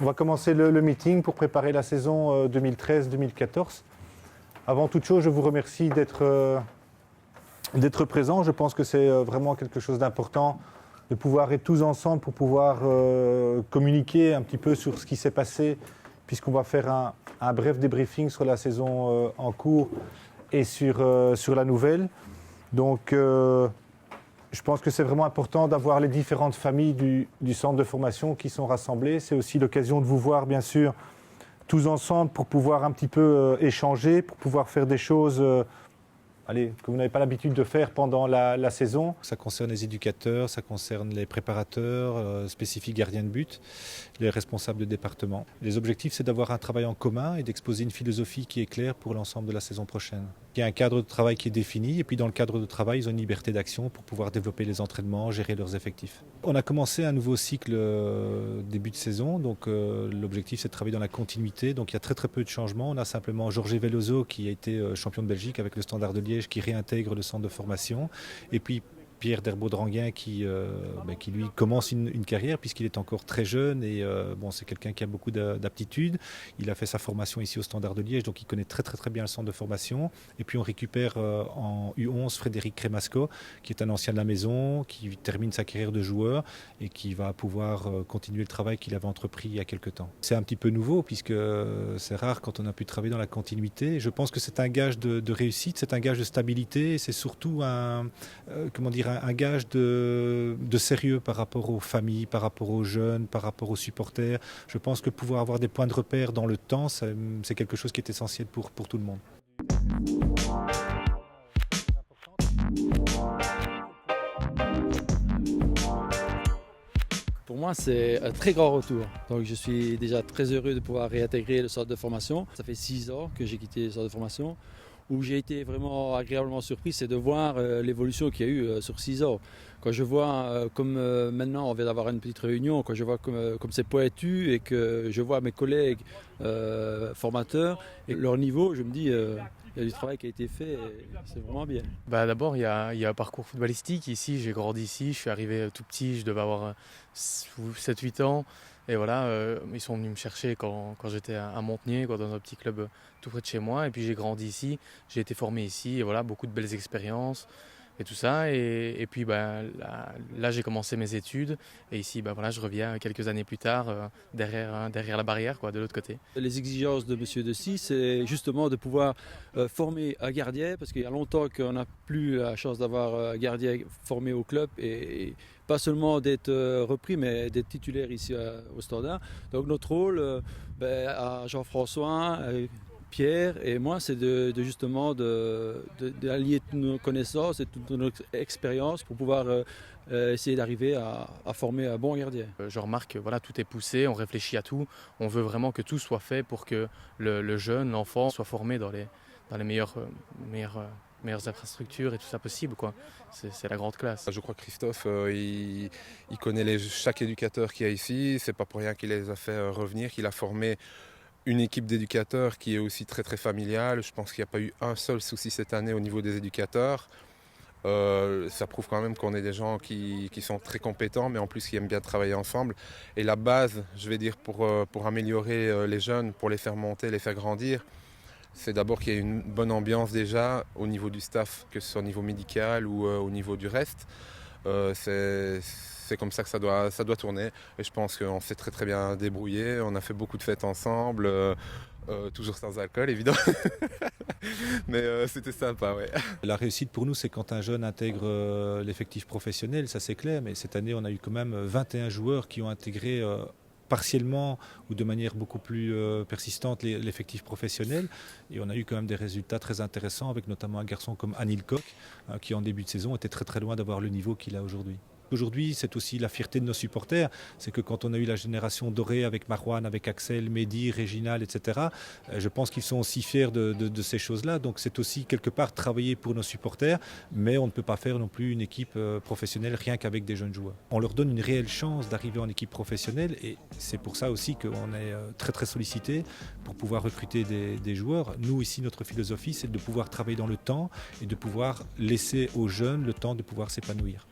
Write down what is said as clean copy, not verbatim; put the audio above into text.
On va commencer le meeting pour préparer la saison 2013-2014. Avant toute chose, je vous remercie d'être présent. Je pense que c'est vraiment quelque chose d'important de pouvoir être tous ensemble pour pouvoir communiquer un petit peu sur ce qui s'est passé, puisqu'on va faire un bref débriefing sur la saison en cours et sur la nouvelle. Donc, je pense que c'est vraiment important d'avoir les différentes familles du centre de formation qui sont rassemblées. C'est aussi l'occasion de vous voir, bien sûr, tous ensemble pour pouvoir un petit peu échanger, pour pouvoir faire des choses que vous n'avez pas l'habitude de faire pendant la saison. Ça concerne les éducateurs, ça concerne les préparateurs, spécifiques gardiens de but, les responsables de département. Les objectifs, c'est d'avoir un travail en commun et d'exposer une philosophie qui est claire pour l'ensemble de la saison prochaine. Il y a un cadre de travail qui est défini et puis dans le cadre de travail, ils ont une liberté d'action pour pouvoir développer les entraînements, gérer leurs effectifs. On a commencé un nouveau cycle début de saison, donc l'objectif c'est de travailler dans la continuité. Donc il y a très peu de changements. On a simplement Jorge Veloso qui a été champion de Belgique avec le Standard de Liège qui réintègre le centre de formation et puis Pierre Derbaud-Dranguin qui lui commence une carrière puisqu'il est encore très jeune et c'est quelqu'un qui a beaucoup d'aptitudes. Il a fait sa formation ici au Standard de Liège, donc il connaît très bien le centre de formation. Et puis on récupère en U11 Frédéric Crémasco, qui est un ancien de la maison, qui termine sa carrière de joueur et qui va pouvoir continuer le travail qu'il avait entrepris il y a quelques temps. C'est un petit peu nouveau puisque c'est rare quand on a pu travailler dans la continuité. Je pense que c'est un gage de réussite, c'est un gage de stabilité, c'est surtout un gage de sérieux par rapport aux familles, par rapport aux jeunes, par rapport aux supporters. Je pense que pouvoir avoir des points de repère dans le temps, c'est quelque chose qui est essentiel pour tout le monde. Pour moi, c'est un très grand retour. Donc, je suis déjà très heureux de pouvoir réintégrer le centre de formation. Ça fait 6 ans que j'ai quitté le centre de formation. Où j'ai été vraiment agréablement surpris, c'est de voir l'évolution qu'il y a eu sur 6 ans. Quand je vois, comme maintenant on vient d'avoir une petite réunion, quand je vois comme c'est pointu et que je vois mes collègues formateurs et leur niveau, je me dis il y a du travail qui a été fait et c'est vraiment bien. D'abord, il y a un parcours footballistique. Ici, j'ai grandi ici, je suis arrivé tout petit, je devais avoir 7-8 ans. Et voilà, ils sont venus me chercher quand j'étais à Montigny, dans un petit club tout près de chez moi. Et puis j'ai grandi ici, j'ai été formé ici, et voilà, beaucoup de belles expériences et tout ça. Et puis là, j'ai commencé mes études. Et ici, je reviens quelques années plus tard, derrière la barrière, de l'autre côté. Les exigences de M. Dessy, c'est justement de pouvoir former un gardien, parce qu'il y a longtemps qu'on n'a plus la chance d'avoir un gardien formé au club. Et pas seulement d'être repris, mais d'être titulaire ici au Standard. Donc notre rôle, à Jean-François, Pierre et moi, c'est justement d'allier toutes nos connaissances et toute notre expérience pour pouvoir essayer d'arriver à former un bon gardien. Je remarque que tout est poussé, on réfléchit à tout. On veut vraiment que tout soit fait pour que le jeune, l'enfant, soit formé dans les meilleures infrastructures et tout ça possible, C'est la grande classe. Je crois que Christophe, il connaît chaque éducateur qu'il y a ici. C'est pas pour rien qu'il les a fait revenir, qu'il a formé une équipe d'éducateurs qui est aussi très familiale. Je pense qu'il n'y a pas eu un seul souci cette année au niveau des éducateurs. Ça prouve quand même qu'on est des gens qui sont très compétents, mais en plus qui aiment bien travailler ensemble. Et la base, je vais dire, pour améliorer les jeunes, pour les faire monter, les faire grandir, c'est d'abord qu'il y ait une bonne ambiance déjà au niveau du staff, que ce soit au niveau médical ou au niveau du reste. C'est comme ça que ça doit tourner. Et je pense qu'on s'est très bien débrouillé. On a fait beaucoup de fêtes ensemble, toujours sans alcool évidemment. Mais c'était sympa, ouais. La réussite pour nous, c'est quand un jeune intègre l'effectif professionnel, ça c'est clair. Mais cette année, on a eu quand même 21 joueurs qui ont intégré partiellement ou de manière beaucoup plus persistante l'effectif professionnel. Et on a eu quand même des résultats très intéressants avec notamment un garçon comme Anil Koch qui en début de saison était très loin d'avoir le niveau qu'il a aujourd'hui. Aujourd'hui, c'est aussi la fierté de nos supporters. C'est que quand on a eu la génération dorée avec Marouane, avec Axel, Mehdi, Réginal, etc., je pense qu'ils sont aussi fiers de ces choses-là. Donc c'est aussi quelque part travailler pour nos supporters, mais on ne peut pas faire non plus une équipe professionnelle rien qu'avec des jeunes joueurs. On leur donne une réelle chance d'arriver en équipe professionnelle et c'est pour ça aussi qu'on est très sollicité pour pouvoir recruter des joueurs. Nous, ici, notre philosophie, c'est de pouvoir travailler dans le temps et de pouvoir laisser aux jeunes le temps de pouvoir s'épanouir.